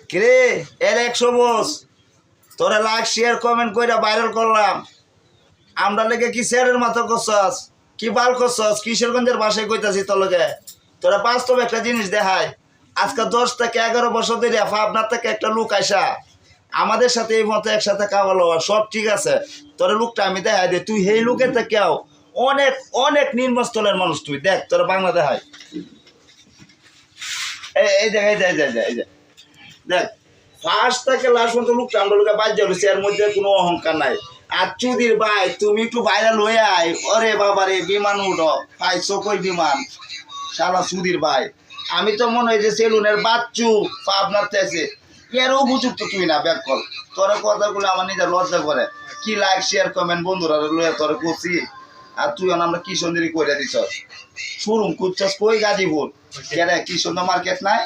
কিরে এর 100 বস তোরা লাইক শেয়ার কমেন্ট কইরা ভাইরাল করলাম। আমরা লেগে কি শেয়ারের মাথা করছস, কি বাল করছস, কিশোরগঞ্জের ভাষায় কইতাছি তোর লগে। তোরা বাস্তব একটা জিনিস দেখায়, আজকে 10 থেকে 11 বছর ধরে আপনার থেকে একটা লোক আইসা আমাদের সাথে এই মতো একসাথে খাওয়া লওয়া সব ঠিক আছে। তোর লোকটা আমি দেখাই দে, তুই সেই লোকের থেকেও অনেক অনেক নিম্নস্থলের মানুষ। তুই দেখ তোরা বাংলা দেখায়, এই দেখ এই দেখ এই দেখ দেখ ফার্স্ট থেকে লাস্ট পর্যন্ত লোকটা আমরা লোকে বাদ যাচ্ছে, এর মধ্যে কোনো অহংকার নাই। আর চুদির ভাই তুমি একটু ভাইরাল হয়ে আয়, ওরে বাবা রে বিমান উঠো পাইছো কই বিমান শালা সুধীর ভাই। আমি তো মনে হয় যে সেলুনের বাচ্চু আপনার তেছে এর উপযুক্ত তুই না ব্যাক কল। তোর কথাগুলো আমার নিজের লজ্জা করে। কি লাইক শেয়ার কমেন্ট বন্ধুরা লইয়া তোর করছি, আর তুই আমরা কি সুন্দরী করে দিছ। শোরুম খুঁজছস কই গাজীপুর, কেন কি সুন্দর মার্কেট নাই।